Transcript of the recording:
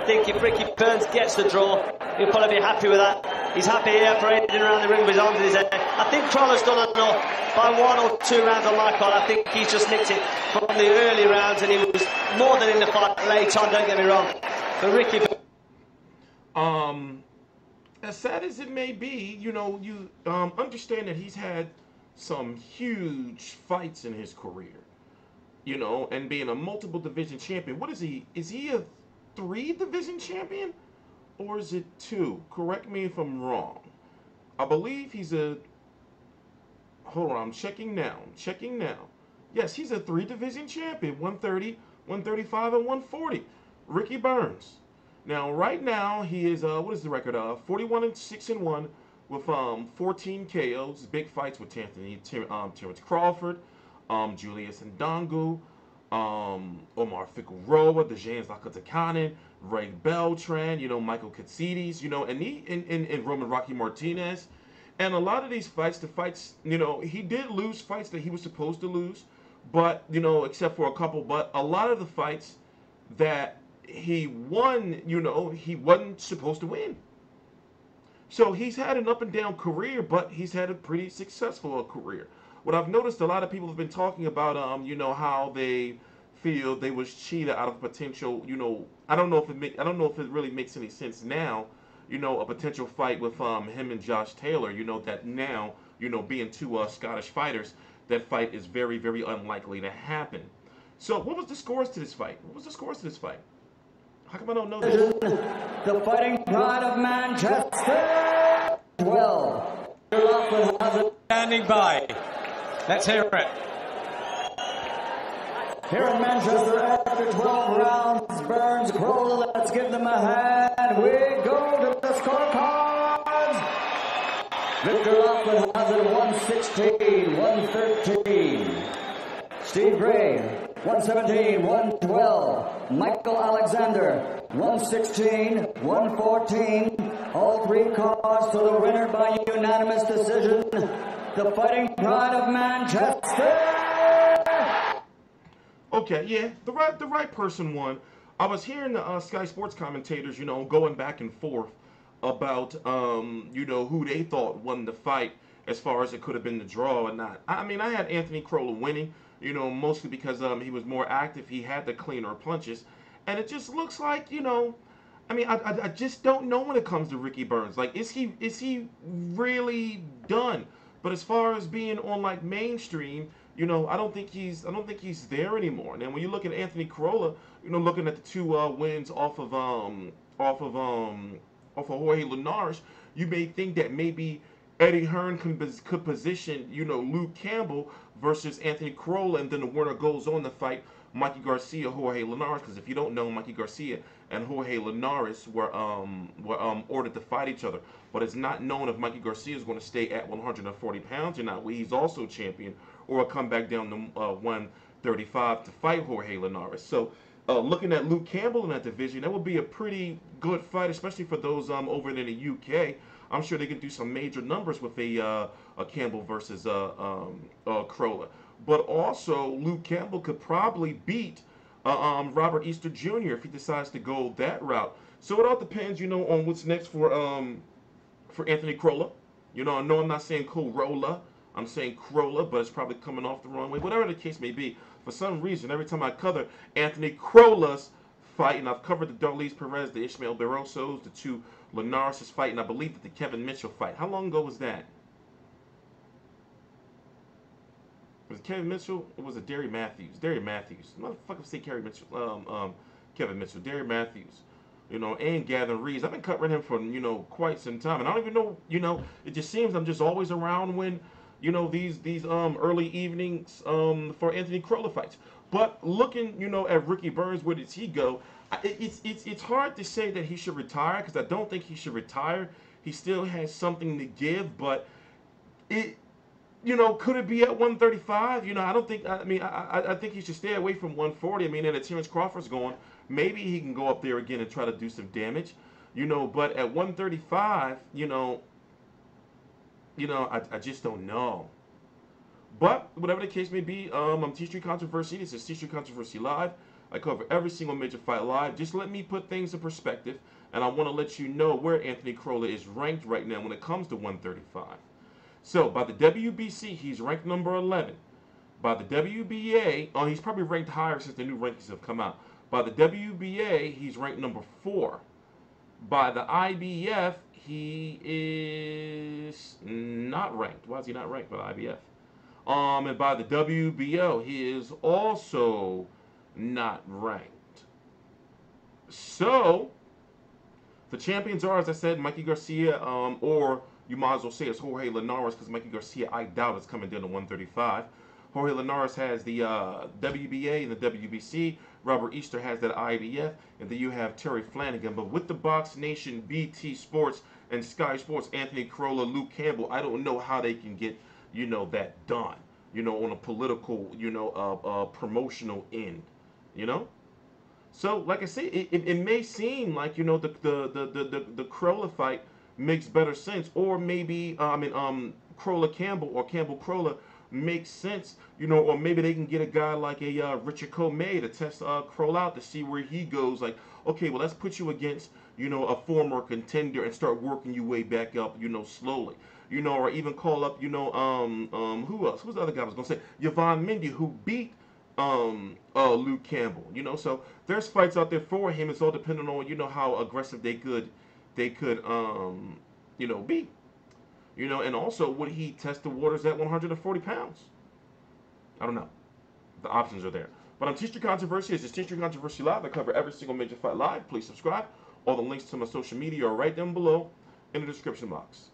think if Ricky Burns gets the draw, he'll probably be happy with that. He's happy here parading around the ring with his arms in his head. I think Crolla's done enough by 1 or 2 rounds on my card. I think he's just nicked it from the early rounds, and he was more than in the fight late on, don't get me wrong. But Ricky... As sad as it may be, you know, you understand that he's had some huge fights in his career, you know, and being a multiple division champion. What is he? Is he a 3 division champion? Or is it 2? Correct me if I'm wrong. I believe he's a... Hold on, I'm checking now. Yes, he's a 3 division champion. 130, 135, and 140. Ricky Burns. Now, right now, he is, what is the record? 41-6-1 with 14 KOs. Big fights with Terrence Crawford, Julius Ndangu, Omar Figueroa, Dejanes Lakatakanen, Ray Beltran, you know, Michael Katsides, you know, and Roman Rocky Martinez. And a lot of these fights, you know, he did lose fights that he was supposed to lose, but, you know, except for a couple, but a lot of the fights that he won, you know, he wasn't supposed to win. So he's had an up and down career, but he's had a pretty successful career. What I've noticed, a lot of people have been talking about, you know, how they feel they was cheated out of potential, you know, I don't know if it really makes any sense now, you know, a potential fight with him and Josh Taylor, you know, that now, you know, being 2 Scottish fighters, that fight is very, very unlikely to happen. So what was the scores to this fight? How come I don't know this? The Fighting Pride of Manchester. 12. Standing by. Let's hear it. Here in Manchester, after 12 rounds, Burns, Crolla, let's give them a hand. We go to the scorecards. Victor Loughlin has it 116, 113. Steve Gray, 117, 112. Michael Alexander, 116, 114. All 3 cards to the winner by unanimous decision. The Fighting Pride of Manchester. Okay, yeah, the right person won. I was hearing the Sky Sports commentators, you know, going back and forth about, you know, who they thought won the fight as far as it could have been the draw or not. I mean, I had Anthony Crolla winning, you know, mostly because he was more active. He had the cleaner punches. And it just looks like, you know, I mean, I just don't know when it comes to Ricky Burns. Like, is he really done? But as far as being on, like, mainstream, you know, I don't think he's there anymore. And then when you look at Anthony Crolla, you know, looking at the 2 wins off of Jorge Linares, you may think that maybe Eddie Hearn could position, you know, Luke Campbell versus Anthony Crolla, and then the winner goes on to fight Mikey Garcia, Jorge Linares. Because if you don't know, Mikey Garcia and Jorge Linares were ordered to fight each other. But it's not known if Mikey Garcia is going to stay at 140 pounds or not. He's also champion, or come back down to 135 to fight Jorge Linares. So looking at Luke Campbell in that division, that would be a pretty good fight, especially for those over in the UK. I'm sure they can do some major numbers with a Campbell versus Crolla. But also, Luke Campbell could probably beat Robert Easter Jr. if he decides to go that route. So it all depends, you know, on what's next for Anthony Crolla. You know, I know I'm not saying Corolla. I'm saying Crolla, but it's probably coming off the wrong way. Whatever the case may be, for some reason, every time I cover Anthony Crolla's fight, and I've covered the Darlise Perez, the Ishmael Barrosos, the 2 Linares' fight, and I believe that the Kevin Mitchell fight. How long ago was that? Was it Kevin Mitchell, or was it Derry Matthews? Derry Matthews. Motherfucker say Kevin Mitchell. Derry Matthews. You know, and Gavin Reeves. I've been covering him for, you know, quite some time. And I don't even know, you know, it just seems I'm just always around when, you know, these early evenings for Anthony Crolla fights. But looking, you know, at Ricky Burns, where does he go? It's hard to say that he should retire, because I don't think he should retire. He still has something to give, but it, you know, could it be at 135? You know, I don't think. I mean, I think he should stay away from 140. I mean, and if Terrence Crawford's going, maybe he can go up there again and try to do some damage. You know, but at 135, you know, I just don't know. But whatever the case may be, I'm TstreeT Controversy. This is TstreeT Controversy Live. I cover every single major fight live. Just let me put things in perspective, and I want to let you know where Anthony Crolla is ranked right now when it comes to 135. So, by the WBC, he's ranked number 11. By the WBA, he's probably ranked higher since the new rankings have come out. By the WBA, he's ranked number 4. By the IBF, he is not ranked. Why is he not ranked by the IBF? And by the WBO, he is also not ranked. So, the champions are, as I said, Mikey Garcia, or you might as well say it's Jorge Linares, because Mikey Garcia, I doubt, is coming down to 135. Jorge Linares has the WBA and the WBC. Robert Easter has that IBF. And then you have Terry Flanagan. But with the Box Nation, BT Sports, and Sky Sports, Anthony Crolla, Luke Campbell, I don't know how they can get, that done, on a political, promotional end, So, like I say, it may seem like, the Crolla fight makes better sense. Or maybe, Crolla Campbell or Campbell Crolla makes sense, or maybe they can get a guy like a Richard Comey to test Crolla out to see where he goes. Like, okay, well, let's put you against, a former contender and start working your way back up, slowly. Or even call up, who else? Who's the other guy I was going to say? Yvonne Mendy, who beat Luke Campbell, So there's fights out there for him. It's all depending on, how aggressive they could be. And also, would he test the waters at 140 pounds? I don't know. The options are there. But I'm TstreeT Controversy. This is TstreeT Controversy Live. I cover every single major fight live. Please subscribe. All the links to my social media are right down below in the description box.